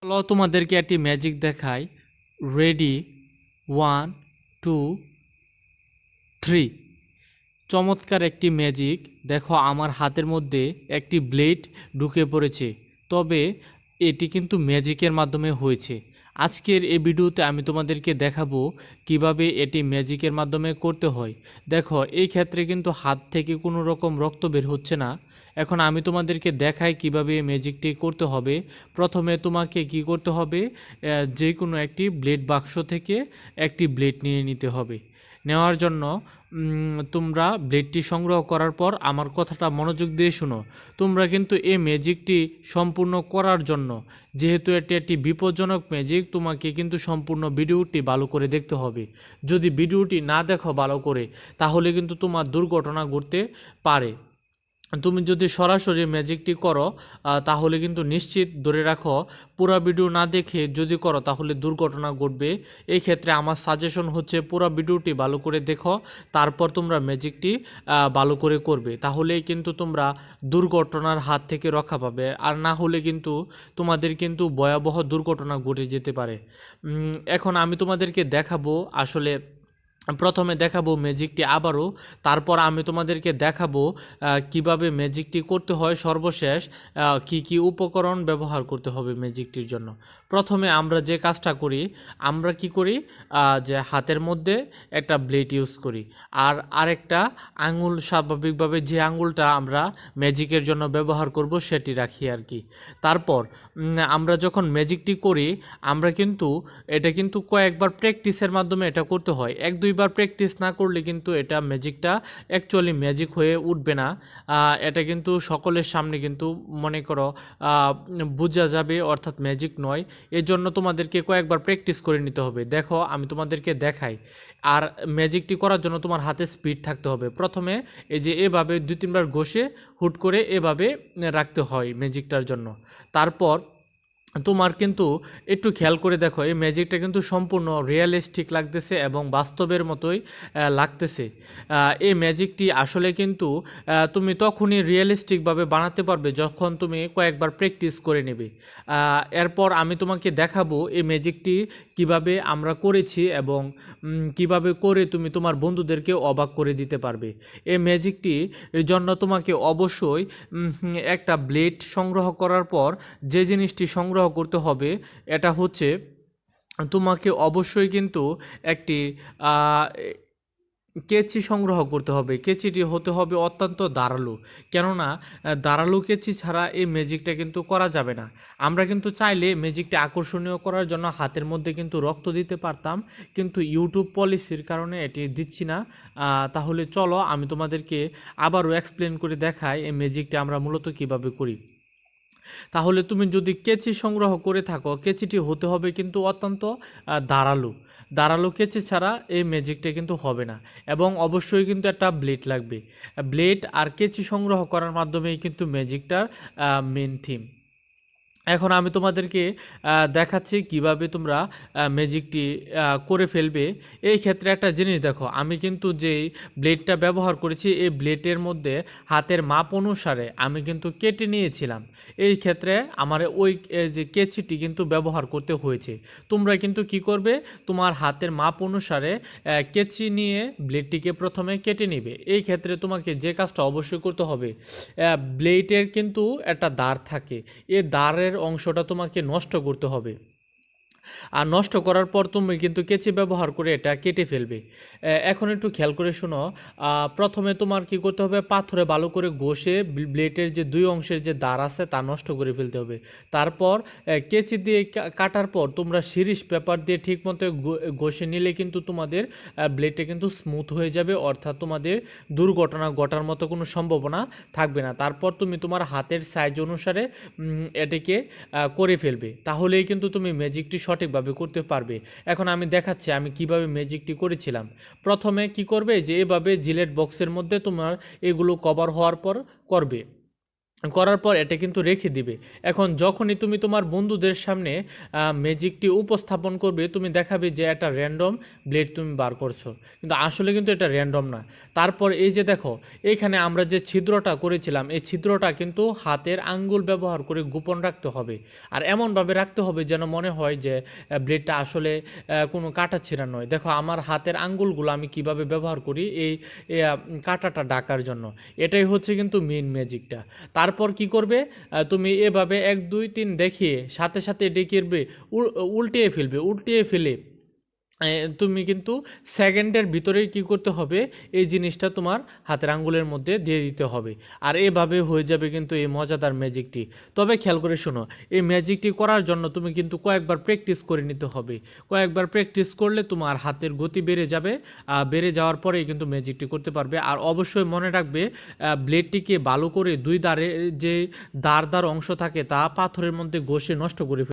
চলো তোমাদেরকে একটি ম্যাজিক দেখাই। রেডি, 1 2 3। চমৎকার একটি ম্যাজিক। দেখো আমার হাতের মধ্যে একটি ব্লেড ঢুকে পড়েছে, তবে এটি কিন্তু ম্যাজিকের মাধ্যমে হয়েছে। আজকের এই ভিডিওতে আমি তোমাদেরকে দেখাবো কিভাবে এটি ম্যাজিকের মাধ্যমে করতে হয়। দেখো এই ক্ষেত্রে কিন্তু হাত থেকে কোনো রকম রক্ত বের হচ্ছে না। এখন আমি তোমাদেরকে দেখাই কিভাবে ম্যাজিকটি করতে হবে। প্রথমে তোমাকে কি করতে হবে, যে কোনো একটি ব্লেড বাক্স থেকে একটি ব্লেড নিয়ে নিতে হবে। নেওয়ার জন্য তোমরা ব্লেডটি সংগ্রহ করার পর আমার কথাটা মনোযোগ দিয়ে শুনো। তোমরা কিন্তু এই ম্যাজিকটি সম্পূর্ণ করার জন্য, যেহেতু এটি একটি বিপজ্জনক ম্যাজিক, তোমাকে কিন্তু সম্পূর্ণ ভিডিওটি ভালো করে দেখতে হবে। যদি ভিডিওটি না দেখো ভালো করে, তাহলে কিন্তু তোমার দুর্ঘটনা ঘটতে পারে। তুমি যদি সরাসরি ম্যাজিকটি করো তাহলে কিন্তু নিশ্চিত ধরে রাখো, পুরো ভিডিও না দেখে যদি করো তাহলে দুর্ঘটনা ঘটবে। এই ক্ষেত্রে আমার সাজেশন হচ্ছে পুরো ভিডিওটি ভালো করে দেখো, তারপর তোমরা ম্যাজিকটি ভালো করে করবে, তাহলেই কিন্তু তোমরা দুর্ঘটনার হাত থেকে রক্ষা পাবে। আর না হলে কিন্তু তোমাদের কিন্তু ভয়াবহ দুর্ঘটনা ঘটে যেতে পারে। এখন আমি তোমাদেরকে দেখাবো, আসলে প্রথমে দেখাবো ম্যাজিকটি আবারও, তারপর আমি তোমাদেরকে দেখাবো কিভাবে ম্যাজিকটি করতে হয়। সর্বশেষ কি কি উপকরণ ব্যবহার করতে হবে ম্যাজিকটির জন্য। প্রথমে আমরা যে কাজটা করি, আমরা কি করি, যে হাতের মধ্যে একটা ব্লেড ইউজ করি, আর আরেকটা আঙুল, স্বাভাবিকভাবে যে আঙুলটা আমরা ম্যাজিকের জন্য ব্যবহার করব সেটি রাখি আর কি। তারপর আমরা যখন ম্যাজিকটি করি, আমরা কিন্তু এটা কিন্তু কয়েকবার প্র্যাকটিসের মাধ্যমে এটা করতে হয়। এক দুইবার প্র্যাকটিস না করলে কিন্তু এটা ম্যাজিকটা অ্যাকচুয়ালি ম্যাজিক হয়ে উঠবে না। এটা কিন্তু সকলের সামনে কিন্তু মনে করো বোঝা যাবে, অর্থাৎ ম্যাজিক নয়। এর জন্য তোমাদেরকে কয়েকবার প্র্যাকটিস করে নিতে হবে। দেখো আমি তোমাদেরকে দেখাই। আর ম্যাজিকটি করার জন্য তোমার হাতে স্পিড থাকতে হবে। প্রথমে এই যে এভাবে 2-3 বার ঘষে হুট করে এভাবে রাখতে হয় ম্যাজিকটার জন্য। তারপর তোমার কিন্তু একটু খেয়াল করে দেখো, এই ম্যাজিকটা কিন্তু সম্পূর্ণ রিয়েলিস্টিক লাগতেছে এবং বাস্তবের মতোই লাগতেছে। এই ম্যাজিকটি আসলে কিন্তু তুমি তখনই রিয়েলিস্টিকভাবে বানাতে পারবে যখন তুমি কয়েকবার প্র্যাকটিস করে নেবে। এরপর আমি তোমাকে দেখাবো এই ম্যাজিকটি কিভাবে আমরা করেছি এবং কিভাবে করে তুমি তোমার বন্ধুদেরকে অবাক করে দিতে পারবে। এই ম্যাজিকটি জন্য তোমাকে অবশ্যই একটা ব্লেড সংগ্রহ করার পর যে জিনিসটি সংগ্রহ করতে হবে, এটা হচ্ছে তোমাকে অবশ্যই কিন্তু একটি কেচি সংগ্রহ করতে হবে। কেচিটি হতে হবে অত্যন্ত ধারালো, কেননা ধারালো কেচি ছাড়া এই ম্যাজিকটা কিন্তু করা যাবে না। আমরা কিন্তু চাইলে ম্যাজিকটা আকর্ষণীয় করার জন্য হাতের মধ্যে কিন্তু রক্ত দিতে পারতাম, কিন্তু ইউটিউব পলিসির কারণে এটি দিচ্ছি না। তাহলে চলো আমি তোমাদেরকে আবারও এক্সপ্লেন করে দেখাই এই ম্যাজিকটা আমরা মূলত কিভাবে করি। তাহলে তুমি যদি কেচি সংগ্রহ করে থাকো, কেচিটি হতে হবে কিন্তু অত্যন্ত ধারালো। ধারালো কেচি ছাড়া এই ম্যাজিকটা কিন্তু হবে না, এবং অবশ্যই কিন্তু একটা ব্লেড লাগবে। ব্লেড আর কেচি সংগ্রহ করার মাধ্যমেই কিন্তু ম্যাজিকটার মেন থিম। এখন আমি তোমাদেরকে দেখাচ্ছি কিভাবে তোমরা ম্যাজিকটি করে ফেলবে। এই ক্ষেত্রে একটা জিনিস দেখো, আমি কিন্তু যেই ব্লেডটা ব্যবহার করেছি, এই ব্লেডের মধ্যে হাতের মাপ অনুসারে আমি কিন্তু কেটে নিয়েছিলাম। এই ক্ষেত্রে আমার ওই যে কেচিটি কিন্তু ব্যবহার করতে হয়েছে। তোমরা কিন্তু কি করবে, তোমার হাতের মাপ অনুসারে কেচি নিয়ে ব্লেডটিকে প্রথমে কেটে নিবে। এই ক্ষেত্রে তোমাকে যে কাজটা অবশ্যই করতে হবে, ব্লেডের কিন্তু একটা দাঁড় থাকে, এই দাঁড়ের অংশটা তোমাকে নষ্ট করতে হবে। আর নষ্ট করার পর তুমি কিন্তু কেচি ব্যবহার করে এটা কেটে ফেলবে। এখন একটু খেয়াল করে শোনো। প্রথমে তোমার কি করতে হবে, পাথরে ভালো করে ঘষে ব্লেডের যে দুই অংশের যে দাঁড় আছে তা নষ্ট করে ফেলতে হবে। তারপর কেচি দিয়ে কাটার পর তোমরা শিরিষ পেপার দিয়ে ঠিকমতো ঘষে নিলে কিন্তু তোমাদের ব্লেডটা কিন্তু স্মুথ হয়ে যাবে, অর্থাৎ তোমাদের দুর্ঘটনা ঘটার মতো কোনো সম্ভাবনা থাকবে না। তারপর তুমি তোমার হাতের সাইজ অনুসারে এটিকে করে ফেলবে, তাহলেই কিন্তু তুমি ম্যাজিকটি সঠিকভাবে করতে পারবে। এখন আমি দেখাচ্ছি আমি কিভাবে ম্যাজিকটি করেছিলাম। প্রথমে কি করবে, যে এভাবে জিলেট বক্সের মধ্যে তোমার এগুলো কভার হওয়ার পর করবে। করার পর এটা কিন্তু রেখে দিবে। এখন যখনই তুমি তোমার বন্ধুদের সামনে ম্যাজিকটি উপস্থাপন করবে, তুমি দেখাবে যে একটা র্যান্ডম ব্লেড তুমি বার করছো, কিন্তু আসলে কিন্তু এটা র্যান্ডম না। তারপর এই যে দেখো, এইখানে আমরা যে ছিদ্রটা করেছিলাম, এই ছিদ্রটা কিন্তু হাতের আঙ্গুল ব্যবহার করে গোপন রাখতে হবে। আর এমনভাবে রাখতে হবে যেন মনে হয় যে ব্লেডটা আসলে কোনো কাটা ছিঁড়া নয়। দেখো আমার হাতের আঙ্গুলগুলো আমি কিভাবে ব্যবহার করি এই কাঁটাটা ঢাকার জন্য। এটাই হচ্ছে কিন্তু মেইন ম্যাজিকটা। তারপর কি করবে, তুমি এভাবে 1 2 3 দেখিয়ে সাথে সাথে এটি করবে, উল্টিয়ে ফেলবে। উল্টিয়ে ফেলে তুমি কিন্তু সেকেন্ডের ভিতরেই কি করতে হবে, এই জিনিসটা তোমার হাতের আঙ্গুলের মধ্যে দিয়ে দিতে হবে। আর এভাবে হয়ে যাবে কিন্তু এই মজাদার ম্যাজিকটি। তবে খেয়াল করে শোনো, এই ম্যাজিকটি করার জন্য তুমি কিন্তু কয়েকবার প্র্যাকটিস করে নিতে হবে। কয়েকবার প্র্যাকটিস করলে তোমার হাতের গতি বেড়ে যাবে। বেড়ে যাওয়ার পরেই কিন্তু ম্যাজিকটি করতে পারবে। আর অবশ্যই মনে রাখবে, ব্লেডটিকে ভালো করে দুই ধারে যে দাঁড় অংশ থাকে তা পাথরের মধ্যে ঘষে নষ্ট করে